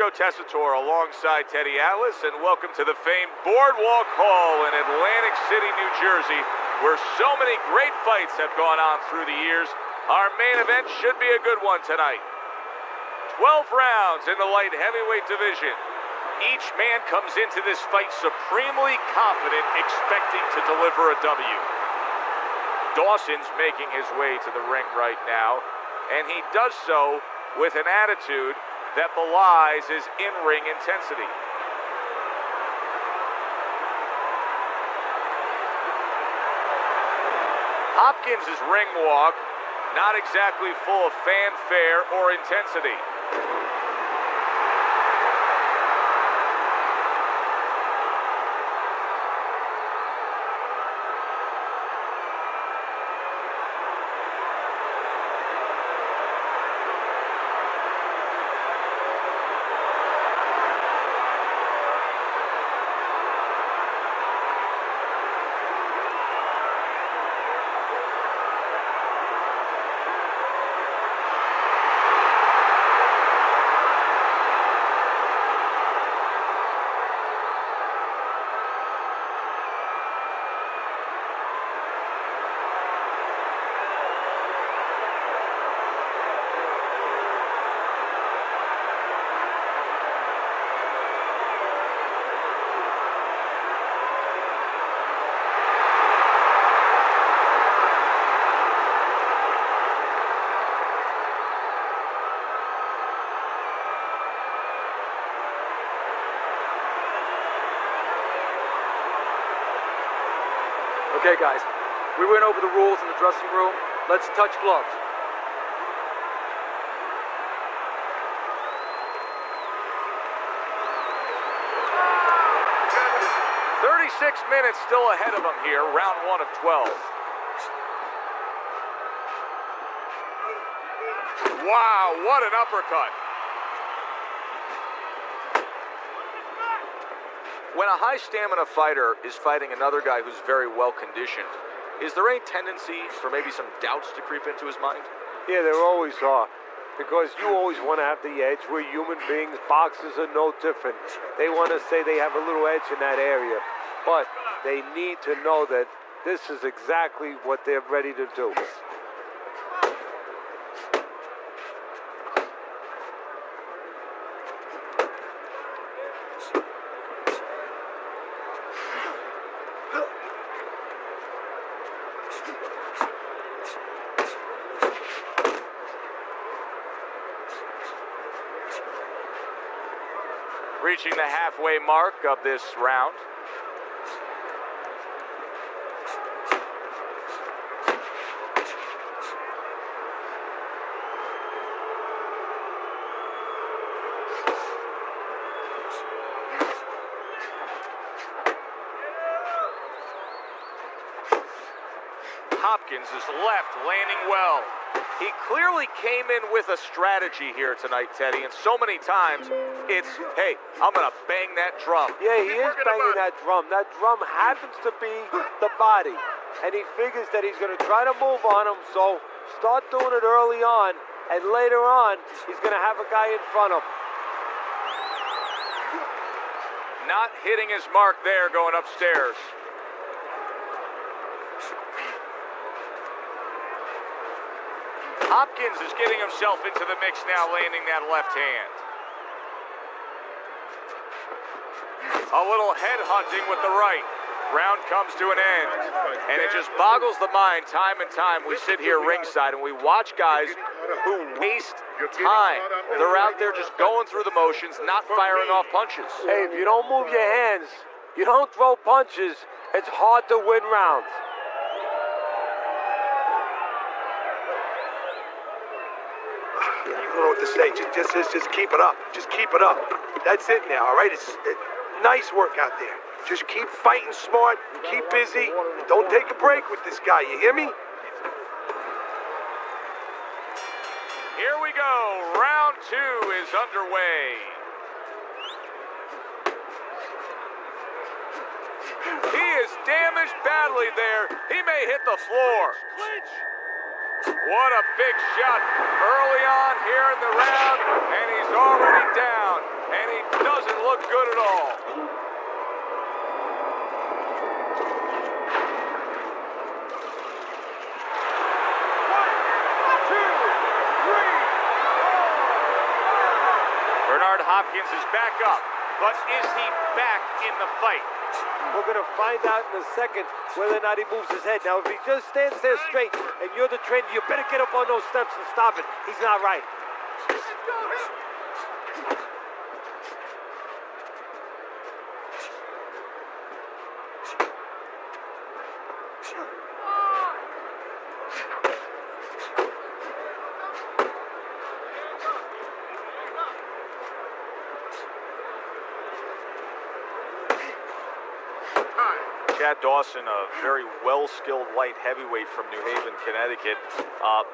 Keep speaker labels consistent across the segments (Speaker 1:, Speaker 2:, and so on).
Speaker 1: Tessitore alongside Teddy Atlas, and welcome to the famed Boardwalk Hall in Atlantic City, New Jersey, where so many great fights have gone on through the years. Our main event should be a good one tonight. 12 rounds in the light heavyweight division. Each man comes into this fight supremely confident, expecting to deliver a W. Dawson's making his way to the ring right now, and he does so with an attitude that belies his in-ring intensity. Hopkins' ring walk, not exactly full of fanfare or intensity.
Speaker 2: Okay, guys, we went over the rules in the dressing room. Let's touch gloves.
Speaker 1: "36 minutes still ahead of him here, round 1 of 12. Wow, what an uppercut. When a high-stamina fighter is fighting another guy who's very well-conditioned, is there any tendency for maybe some doubts to creep into his mind?
Speaker 3: Yeah, there always are. Because you always want to have the edge. We're human beings. Boxers are no different. They want to say they have a little edge in that area. But they need to know that this is exactly what they're ready to do.
Speaker 1: Reaching the halfway mark of this round. Hopkins is left, landing well. He clearly came in with a strategy here tonight, Teddy, and so many times it's, hey, I'm going to bang that drum.
Speaker 3: Yeah, he is banging that drum. That drum happens to be the body. And he figures that he's going to try to move on him, so start doing it early on, and later on, he's going to have a guy in front of him.
Speaker 1: Not hitting his mark there going upstairs. Hopkins is getting himself into the mix now, landing that left hand. A little head hunting with the right. Round comes to an end. And it just boggles the mind time and time. We sit here ringside and we watch guys who waste time. They're out there just going through the motions, not firing off punches.
Speaker 3: Hey, if you don't move your hands, you don't throw punches, it's hard to win rounds.
Speaker 4: You don't know what to say. Just keep it up. Just keep it up. That's it now, all right? It's nice work out there. Just keep fighting smart, keep busy, and don't take a break with this guy, you hear me?
Speaker 1: Here we go. Round 2 is underway. He is damaged badly there. He may hit the floor. What a big shot early on here in the round, and he's already down. look good at all. Bernard Hopkins is back up, but is he back in the fight?
Speaker 3: We're going to find out in a second whether or not he moves his head. Now, if he just stands there straight and you're the trainer, you better get up on those steps and stop it. He's not right.
Speaker 1: Chad Dawson, a very well-skilled light heavyweight from New Haven, Connecticut,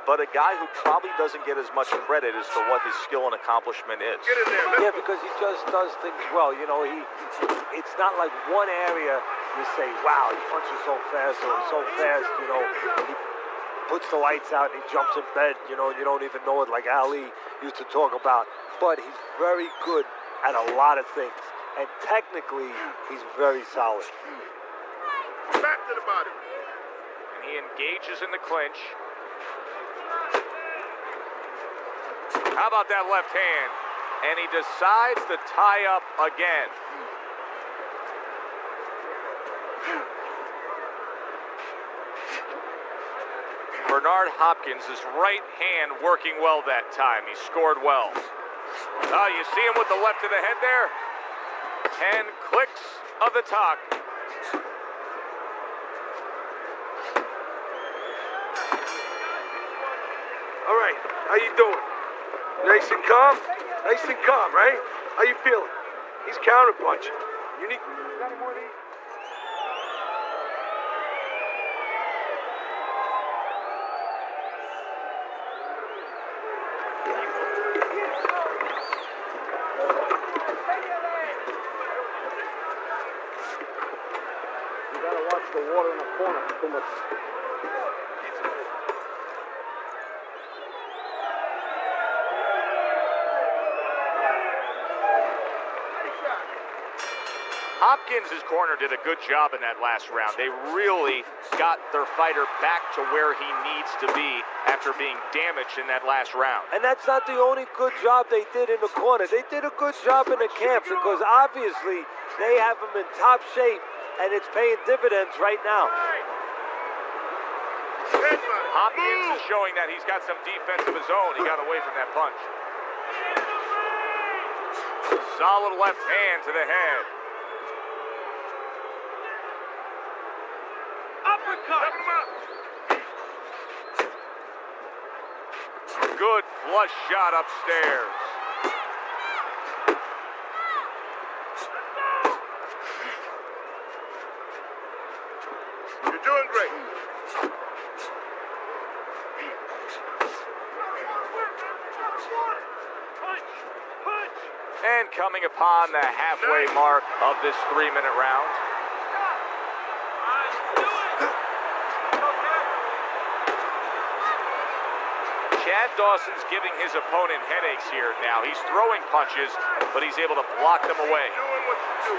Speaker 1: but a guy who probably doesn't get as much credit as to what his skill and accomplishment is.
Speaker 4: Get in there, man.
Speaker 3: Yeah, because he just does things well. You know, it's not like one area you say, wow, he punches so fast or he's so fast, you know. He puts the lights out and he jumps in bed, you know, and you don't even know it like Ali used to talk about. But he's very good at a lot of things. And technically, he's very solid.
Speaker 4: Back to the body.
Speaker 1: And he engages in the clinch. How about that left hand? And he decides to tie up again. Bernard Hopkins' right hand working well that time. He scored well. Oh, you see him with the left of the head there? 10 clicks of the talk.
Speaker 4: All right, how you doing? Nice and calm? Nice and calm, right? How you feeling? He's counterpunching. You need... Got any more of these?
Speaker 2: You gotta watch the water in the corner. Too much.
Speaker 1: Hopkins' corner did a good job in that last round. They really got their fighter back to where he needs to be after being damaged in that last round.
Speaker 3: And that's not the only good job they did in the corner. They did a good job in the camp because obviously they have him in top shape and it's paying dividends right now.
Speaker 1: Hopkins is showing that he's got some defense of his own. He got away from that punch. Solid left hand to the head.
Speaker 4: Uppercut!
Speaker 1: Good flush shot upstairs.
Speaker 4: You're doing great.
Speaker 1: And coming upon the halfway mark of this 3-minute round. Chad Dawson's giving his opponent headaches here now. He's throwing punches, but he's able to block them away.
Speaker 4: Doing what you do.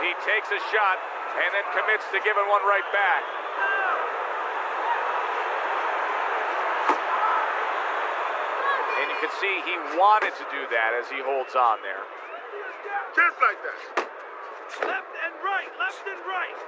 Speaker 1: He takes a shot and then commits to giving one right back. And you can see he wanted to do that as he holds on there.
Speaker 4: Just like that. Left and right, left and right.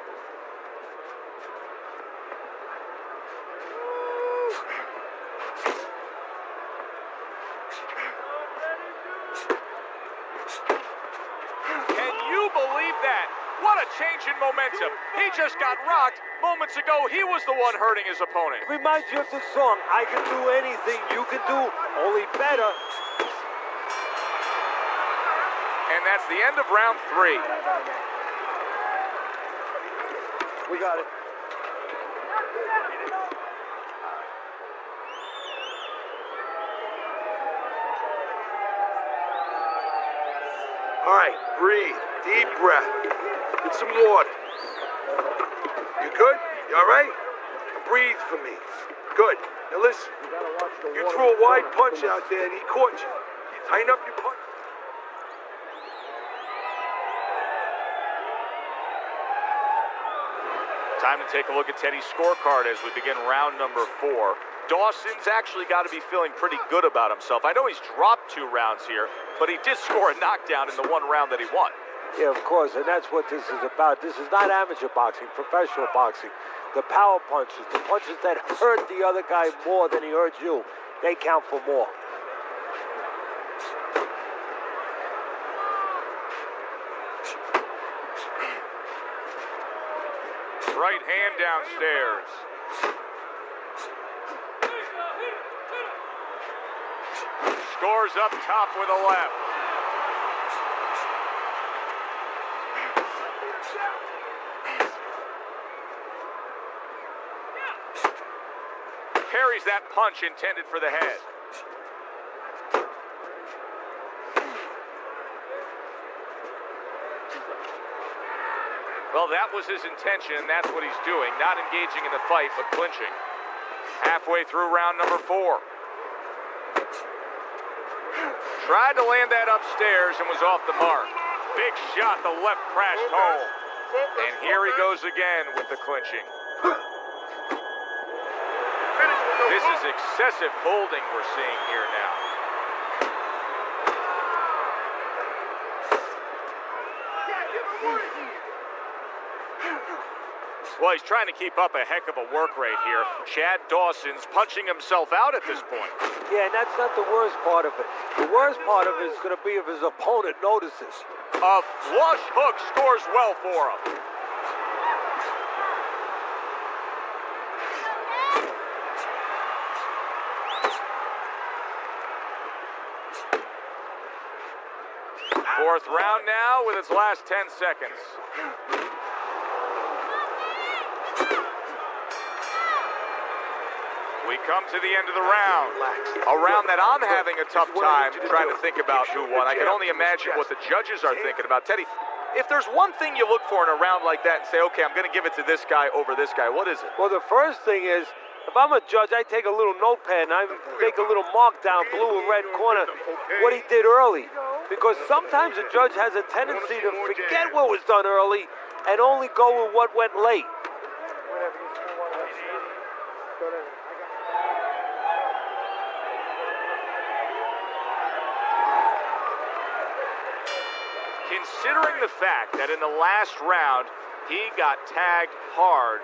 Speaker 1: Can you believe that? What a change in momentum. He just got rocked. Moments ago, he was the one hurting his opponent.
Speaker 3: Reminds you of the song, I can do anything you can do, only better.
Speaker 1: And that's the end of round 3.
Speaker 2: We got it.
Speaker 4: All right, breathe. Deep breath. Get some water. You good? You all right? Breathe for me. Good. Now listen.
Speaker 2: You gotta watch the water.
Speaker 4: You threw a wide punch out there and he caught you. Tighten up your punch.
Speaker 1: Time to take a look at Teddy's scorecard as we begin round number 4. Dawson's actually got to be feeling pretty good about himself. I know he's dropped 2 rounds here, but he did score a knockdown in the 1 round that he won.
Speaker 3: Yeah, of course, and that's what this is about. This is not amateur boxing, professional boxing. The power punches, the punches that hurt the other guy more than he hurt you, they count for more.
Speaker 1: Right hand downstairs. Scores up top with a left. Parries that punch intended for the head. Well, that was his intention, and that's what he's doing. Not engaging in the fight, but clinching. Halfway through round number 4. Tried to land that upstairs and was off the mark. Big shot, the left crashed home. And here he goes again with the clinching. This is excessive holding we're seeing here now. Well, he's trying to keep up a heck of a work rate here. Chad Dawson's punching himself out at this point.
Speaker 3: Yeah, and that's not the worst part of it. The worst part of it is going to be if his opponent notices.
Speaker 1: A flush hook scores well for him. Fourth round now with its last 10 seconds. We come to the end of the round. A round that I'm having a tough time trying to think about who won. I can only imagine what the judges are thinking about. Teddy, if there's one thing you look for in a round like that and say, okay, I'm going to give it to this guy over this guy, what is it?
Speaker 3: Well, the first thing is, if I'm a judge, I take a little notepad and I make a little mark down blue and red corner what he did early. Because sometimes a judge has a tendency to forget what was done early and only go with what went late.
Speaker 1: Considering the fact that in the last round he got tagged hard,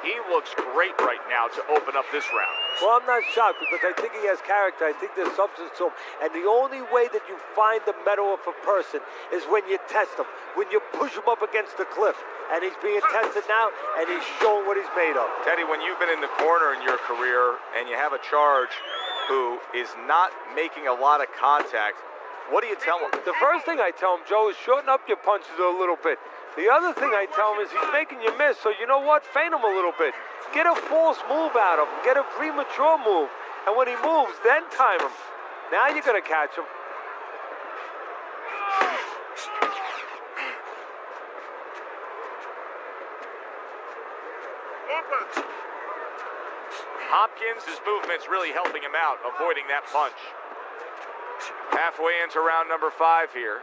Speaker 1: he looks great right now to open up this round.
Speaker 3: Well, I'm not shocked because I think he has character. I think there's substance to him. And the only way that you find the mettle of a person is when you test him, when you push him up against the cliff. And he's being tested now, and he's showing what he's made of.
Speaker 1: Teddy, when you've been in the corner in your career and you have a charge who is not making a lot of contact, what do you tell him?
Speaker 3: The first thing I tell him, Joe, is shorten up your punches a little bit. The other thing I tell him is he's making you miss, so you know what? Feint him a little bit. Get a false move out of him. Get a premature move. And when he moves, then time him. Now you're going to catch him.
Speaker 1: Hopkins, his movement's really helping him out, avoiding that punch. Halfway into round number 5 here.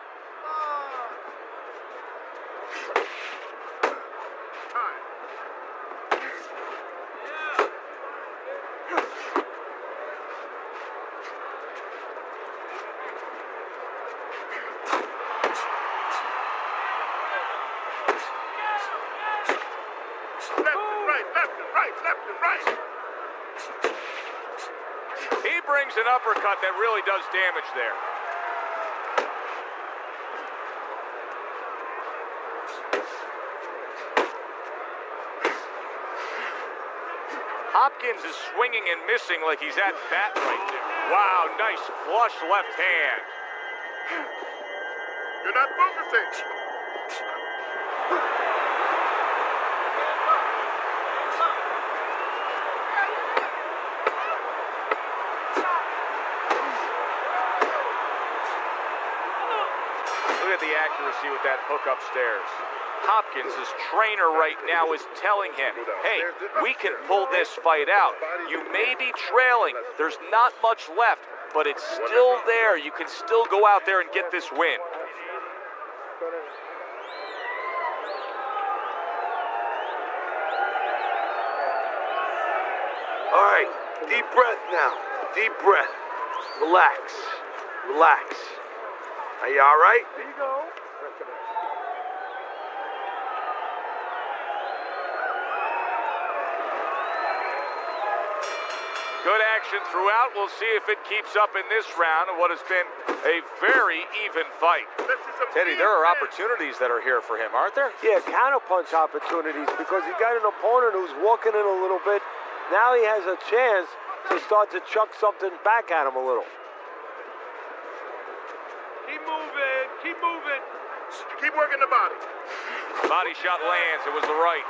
Speaker 4: Left and right.
Speaker 1: He brings an uppercut that really does damage there. Hopkins is swinging and missing like he's at bat right there. Wow, nice flush left hand.
Speaker 4: You're not focusing.
Speaker 1: Look at the accuracy with that hook upstairs. Hopkins, his trainer right now, is telling him, hey, we can pull this fight out. You may be trailing. There's not much left. but it's still there. You can still go out there and get this win.
Speaker 4: All right, deep breath now. Deep breath. Relax. Relax. Are you all right?
Speaker 3: There you go.
Speaker 1: Good action throughout. We'll see if it keeps up in this round of what has been a very even fight. Teddy, there are opportunities that are here for him, aren't there?
Speaker 3: Yeah, counterpunch opportunities because he got an opponent who's walking in a little bit. Now he has a chance to start to chuck something back at him a little.
Speaker 4: Keep moving. Keep moving. Keep working the body.
Speaker 1: Body shot lands. It was the right.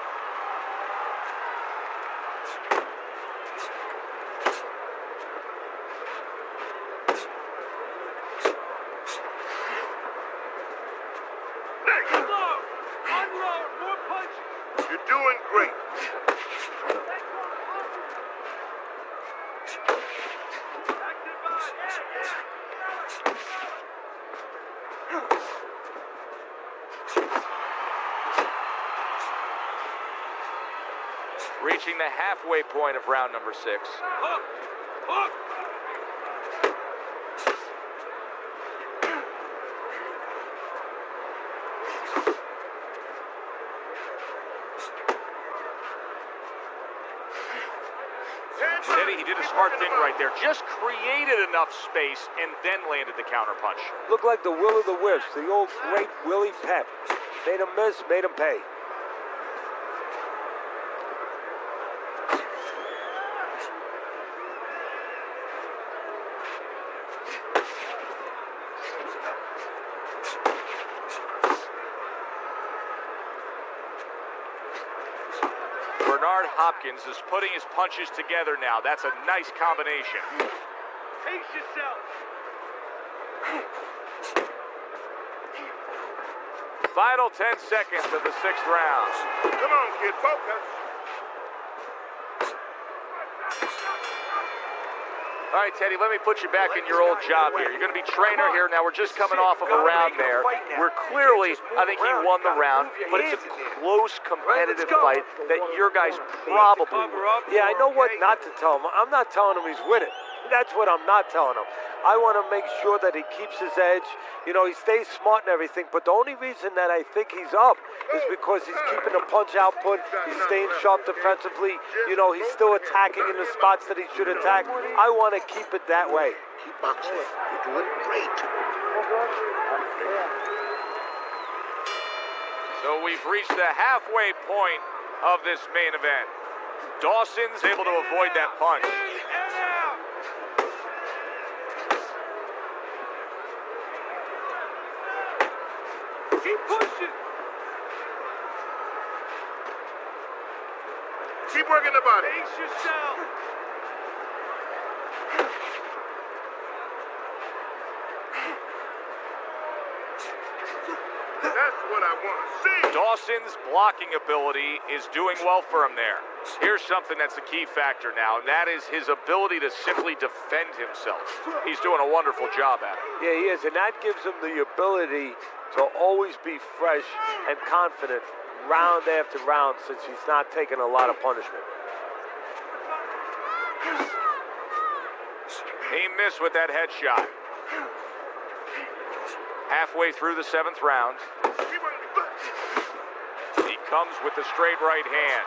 Speaker 4: Unload. Unload. More punches. You're doing great.
Speaker 1: Reaching the halfway point of round number 6.
Speaker 4: Hook. Hook.
Speaker 1: Teddy, he did a smart thing right there. Just created enough space and then landed the counterpunch.
Speaker 3: Looked like the will of the wisps, the old great Willie Pep. Made him miss, made him pay.
Speaker 1: Bernard Hopkins is putting his punches together now. That's a nice combination.
Speaker 4: Pace yourself.
Speaker 1: Final 10 seconds of the 6th round.
Speaker 4: Come on, kid. Focus.
Speaker 1: All right, Teddy, let me put you back in your old job here. You're going to be trainer here. Now, we're just coming off of a round there. We're clearly, I think he won the round, but it's a close, competitive fight that your guys probably won.
Speaker 3: Yeah, I know what not to tell him. I'm not telling him he's winning. That's what I'm not telling him. I want to make sure that he keeps his edge. You know, he stays smart and everything, but the only reason that I think he's up is because he's keeping the punch output, he's staying sharp defensively, you know, he's still attacking in the spots that he should attack. I want to keep it that way.
Speaker 4: Keep boxing. You're doing great.
Speaker 1: So we've reached the halfway point of this main event. Dawson's able to avoid that punch.
Speaker 4: Keep pushing. Keep working the body. Pace yourself. That's what I want to see.
Speaker 1: Dawson's blocking ability is doing well for him there. Here's something that's a key factor now, and that is his ability to simply defend himself. He's doing a wonderful job at it.
Speaker 3: Yeah, he is, and that gives him the ability to always be fresh and confident round after round since he's not taking a lot of punishment.
Speaker 1: He missed with that headshot. Halfway through the 7th round. He comes with the straight right hand.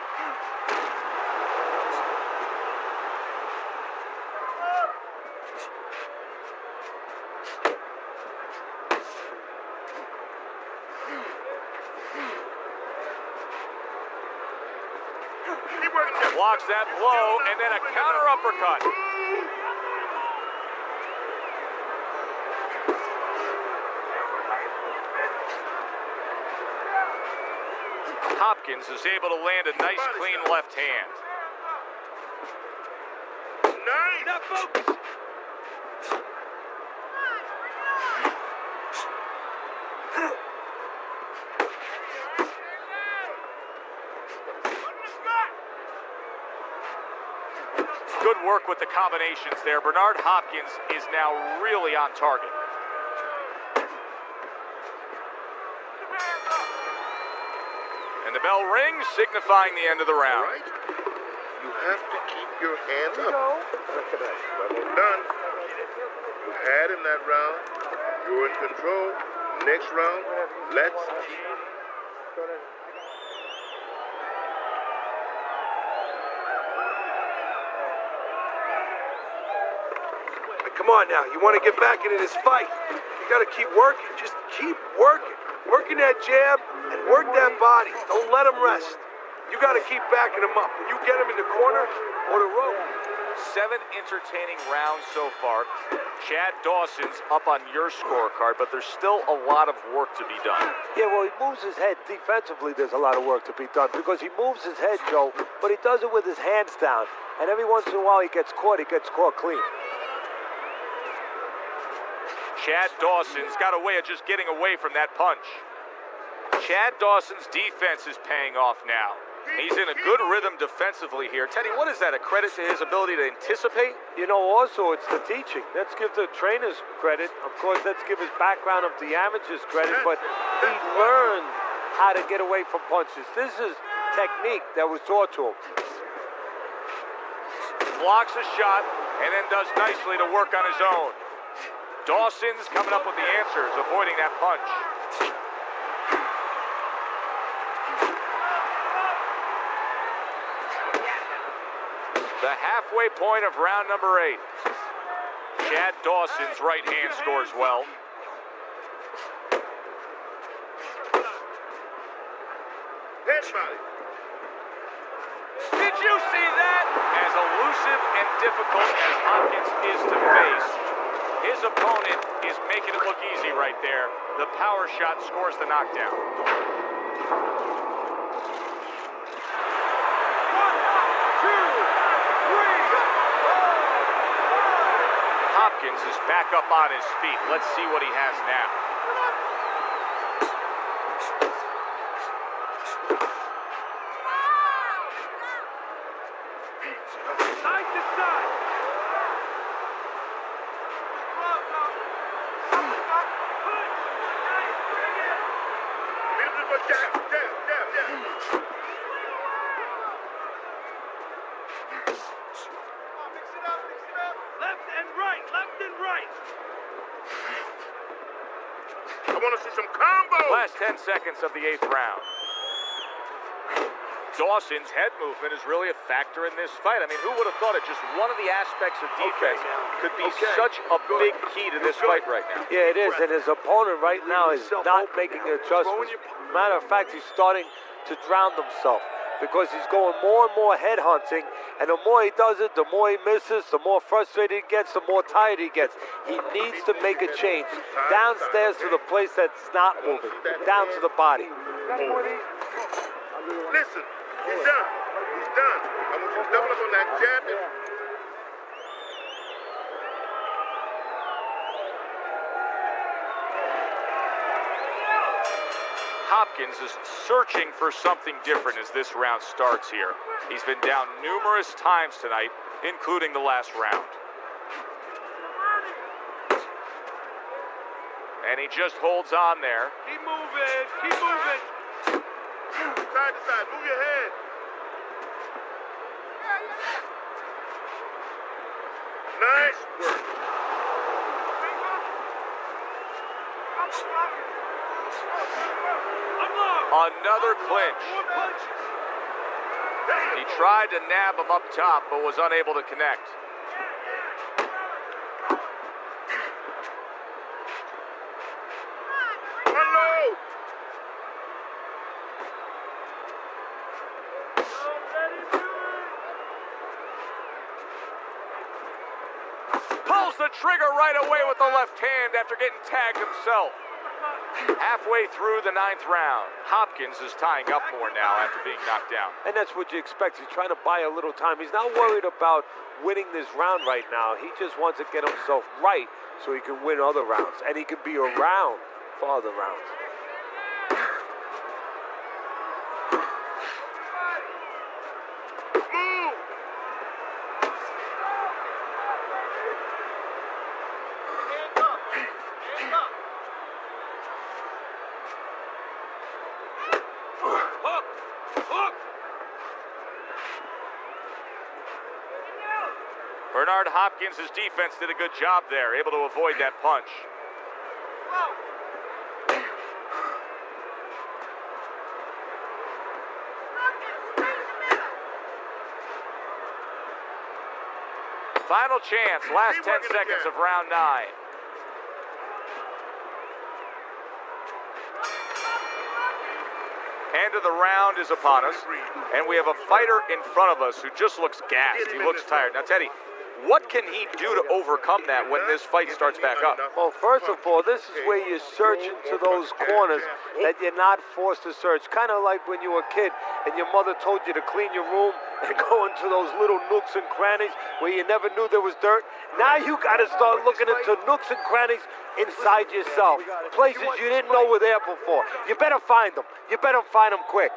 Speaker 1: Blocks that blow, and then a counter uppercut. Hopkins is able to land a nice, clean left hand.
Speaker 4: Nice. Now focus.
Speaker 1: Good work with the combinations there. Bernard Hopkins is now really on target. And the bell rings, signifying the end of the round.
Speaker 5: All right? You have to keep your hands up. Level done. You had him that round. You're in control. Next round, let's keep.
Speaker 4: Come on now, you want to get back into this fight. You got to keep working. Just keep working. Working that jab and work that body. Don't let him rest. You got to keep backing him up. When you get him in the corner or the rope.
Speaker 1: 7 entertaining rounds so far. Chad Dawson's up on your scorecard, but there's still a lot of work to be done.
Speaker 3: Yeah, well, he moves his head. Defensively, there's a lot of work to be done because he moves his head, Joe, but he does it with his hands down. And every once in a while he gets caught clean.
Speaker 1: Chad Dawson's got a way of just getting away from that punch. Chad Dawson's defense is paying off now. He's in a good rhythm defensively here. Teddy, what is that, a credit to his ability to anticipate?
Speaker 3: You know, also, it's the teaching. Let's give the trainers credit. Of course, let's give his background of the amateurs credit, but he learned how to get away from punches. This is technique that was taught to him.
Speaker 1: Blocks a shot and then does nicely to work on his own. Dawson's coming up with the answers, avoiding that punch. The halfway point of round number 8. Chad Dawson's right hand scores well.
Speaker 5: Head body.
Speaker 1: Did you see that? As elusive and difficult as Hopkins is to face, his opponent is making it look easy right there. The power shot scores the knockdown. Hopkins is back up on his feet. Let's see what he has now.
Speaker 4: Side to side.
Speaker 5: Beautiful jab, jab, jab, jab.
Speaker 4: Left and right, left and right.
Speaker 5: I want to see some combos.
Speaker 1: Last 10 seconds of the 8th round. Dawson's head movement is really a factor in this fight. I mean, who would have thought it? Just one of the aspects of defense could be such a big key to this fight right now.
Speaker 3: Yeah, it is, and his opponent right now is not making adjustments. Matter of fact, he's starting to drown himself because he's going more and more head hunting, and the more he does it, the more he misses, the more frustrated he gets, the more tired he gets. He needs to make a change downstairs to the place that's not moving, down to the body.
Speaker 5: Listen, he's done. He's done. I want you to double up on that jab.
Speaker 1: Hopkins is searching for something different as this round starts here. He's been down numerous times tonight, including the last round. And he just holds on there.
Speaker 4: Keep moving, keep moving.
Speaker 5: Side to side, move your head. Nice work.
Speaker 1: Another clinch. He tried to nab him up top, but was unable to connect.
Speaker 5: Unload.
Speaker 1: Pulls the trigger right away with the left hand after getting tagged himself. Halfway through the 9th round, Hopkins is tying up more now after being knocked down.
Speaker 3: And that's what you expect. He's trying to buy a little time. He's not worried about winning this round right now. He just wants to get himself right so he can win other rounds. And he can be around for other rounds.
Speaker 5: Move.
Speaker 1: Bernard Hopkins' defense did a good job there, able to avoid that punch. Final chance, last 10 seconds of round 9. End of the round is upon us, and we have a fighter in front of us who just looks gassed. He looks tired. Now, Teddy, what can he do to overcome that when this fight starts back up?
Speaker 3: Well, first of all, this is where you search into those corners that you're not forced to search. Kind of like when you were a kid and your mother told you to clean your room and go into those little nooks and crannies where you never knew there was dirt. Now you got to start looking into nooks and crannies inside yourself. Places you didn't know were there before. You better find them. You better find them quick.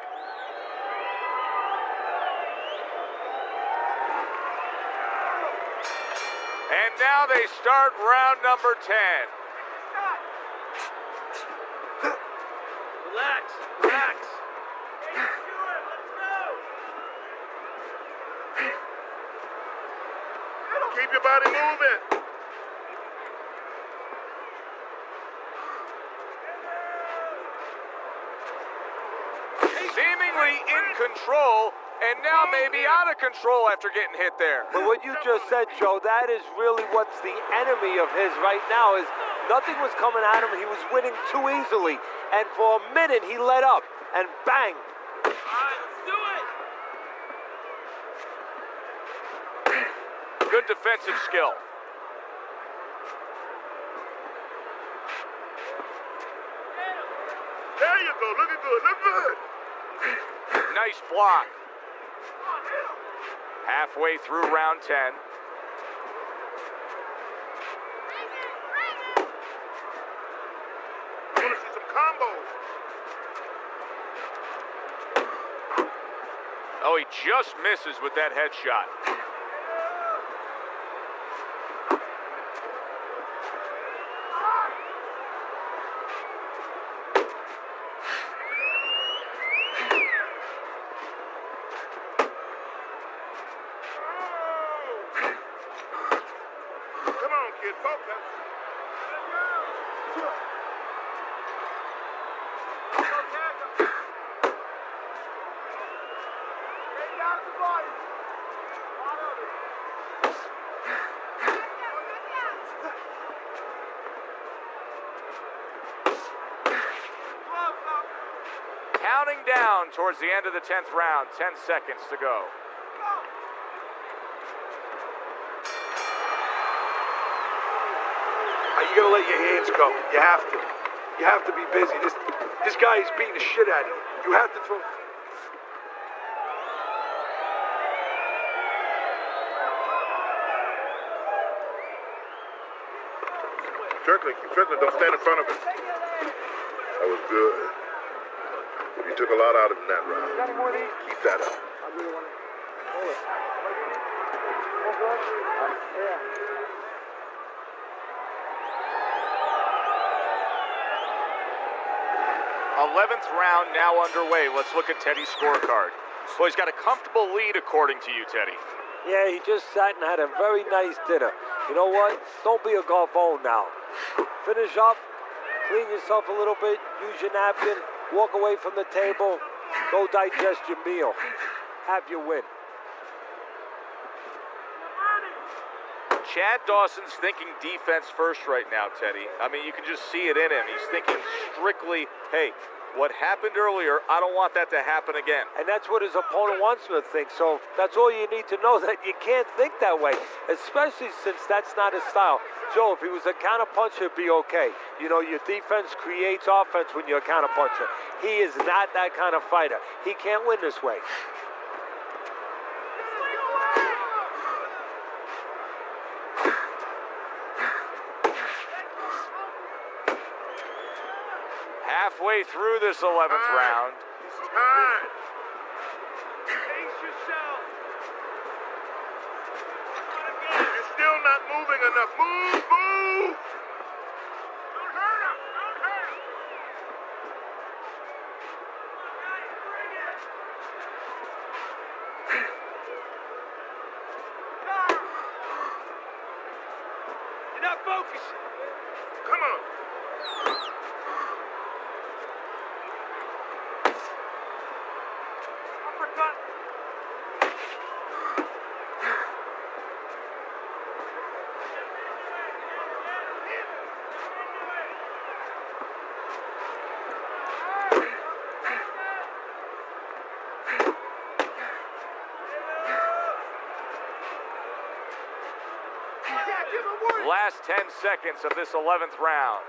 Speaker 1: And now they start round number 10.
Speaker 4: Relax, relax.
Speaker 5: Keep your body moving.
Speaker 1: Seemingly in control, and now maybe out of control after getting hit there.
Speaker 3: But what you just said, Joe, that is really what's the enemy of his right now is nothing was coming at him. He was winning too easily. And for a minute, he let up. And bang.
Speaker 2: All right, let's do it.
Speaker 1: Good defensive skill.
Speaker 5: There you go. Looking good. Look good.
Speaker 1: Nice block. Halfway through round 10.
Speaker 5: I want to see some combos.
Speaker 1: Oh, he just misses with that headshot.
Speaker 5: Come on, kid. Focus.
Speaker 1: Counting down towards the end of the 10th round. 10 seconds to go.
Speaker 4: You gotta let your hands go. You have to. You have to be busy. This guy is beating the shit out of you. You have to throw.
Speaker 5: Keep circling. Don't stand in front of him. That was good. You took a lot out of him in that round. Keep that up.
Speaker 2: I really want to hold it. Yeah.
Speaker 1: 11th round now underway. Let's look at Teddy's scorecard. Well, he's got a comfortable lead according to you, Teddy.
Speaker 3: Yeah, he just sat and had a very nice dinner. You know what? Don't be a golfone now. Finish up, clean yourself a little bit, use your napkin, walk away from the table, go digest your meal. Have your win.
Speaker 1: Chad Dawson's thinking defense first right now, Teddy. I mean, you can just see it in him. He's thinking strictly, hey, what happened earlier, I don't want that to happen again.
Speaker 3: And that's what his opponent wants him to think. So that's all you need to know, that you can't think that way, especially since that's not his style. Joe, if he was a counterpuncher, it'd be okay. You know, your defense creates offense when you're a counterpuncher. He is not that kind of fighter. He can't win this way.
Speaker 1: Halfway through this 11th round.
Speaker 5: It's time.
Speaker 4: Pace yourself.
Speaker 5: You're still not moving enough. Move! Don't hurt him!
Speaker 4: not focusing.
Speaker 5: Come on.
Speaker 4: Uppercut.
Speaker 1: Last 10 seconds of this 11th round.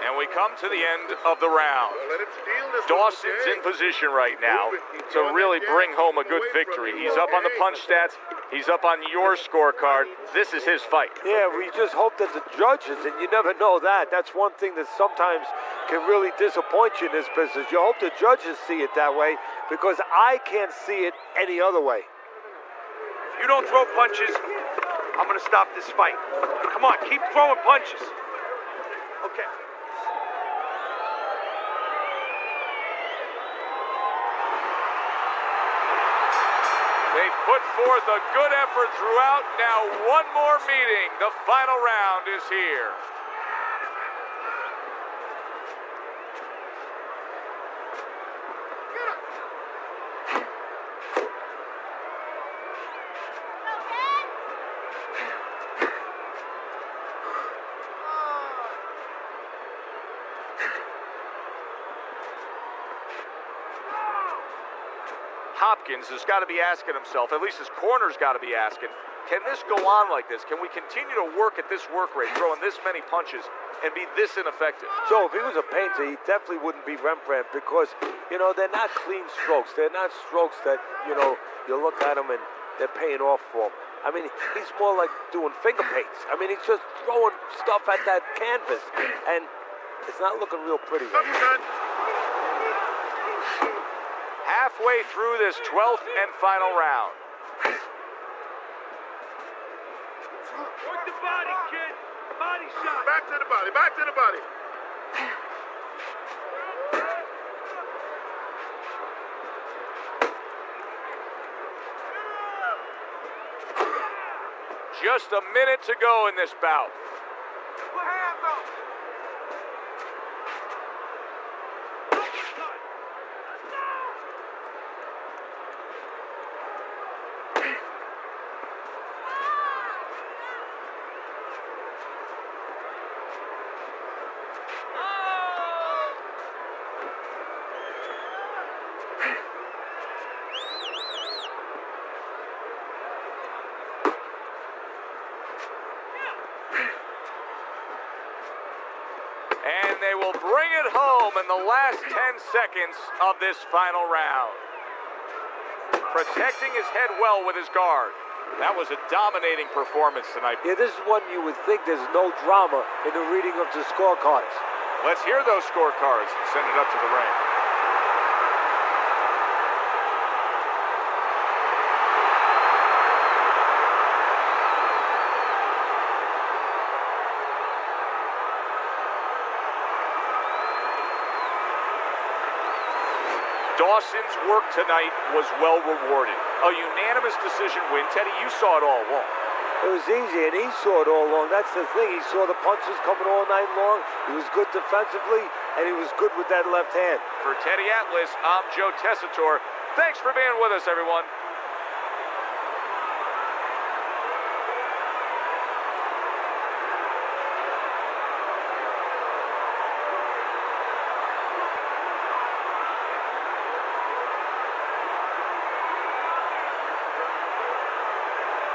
Speaker 1: And we come to the end of the round.
Speaker 5: Don't let him steal this one,
Speaker 1: Dawson's
Speaker 5: okay?
Speaker 1: in position right now
Speaker 5: Move it. Keep
Speaker 1: to
Speaker 5: throwing
Speaker 1: really
Speaker 5: that
Speaker 1: bring
Speaker 5: jab.
Speaker 1: home a
Speaker 5: Keep
Speaker 1: good
Speaker 5: away from
Speaker 1: victory.
Speaker 5: him.
Speaker 1: He's up on the
Speaker 5: Okay.
Speaker 1: punch stats. He's up on your scorecard. This is his fight.
Speaker 3: Yeah, we just hope that the judges, and you never know that. That's one thing that sometimes can really disappoint you in this business. You hope the judges see it that way, because I can't see it any other way.
Speaker 4: If you don't throw punches, I'm gonna stop this fight. Come on, keep throwing punches. Okay.
Speaker 1: They've put forth a good effort throughout. Now one more meeting. The final round is here. Hopkins has got to be asking himself, at least his corner's got to be asking, can this go on like this? Can we continue to work at this work rate, throwing this many punches, and be this ineffective?
Speaker 3: Joe, if he was a painter, he definitely wouldn't be Rembrandt, because, you know, they're not clean strokes. They're not strokes that, you know, you look at them and they're paying off for him. I mean, he's more like doing finger paints. I mean, he's just throwing stuff at that canvas, and it's not looking real pretty right now.
Speaker 5: Uppercut.
Speaker 1: Halfway through this 12th and final round.
Speaker 4: Work the body, kid. Body shot.
Speaker 5: Back to the body. Back to the body.
Speaker 1: Just a minute to go in this bout.
Speaker 4: Put hands up.
Speaker 1: And they will bring it home in the last 10 seconds of this final round. Protecting his head well with his guard. That was a dominating performance tonight.
Speaker 3: Yeah, this is one you would think there's no drama in the reading of the scorecards.
Speaker 1: Let's hear those scorecards and send it up to the ring. Dawson's work tonight was well rewarded. A unanimous decision win. Teddy, you saw it all along.
Speaker 3: It was easy, and he saw it all along. That's the thing. He saw the punches coming all night long. He was good defensively, and he was good with that left hand.
Speaker 1: For Teddy Atlas, I'm Joe Tessitore. Thanks for being with us, everyone.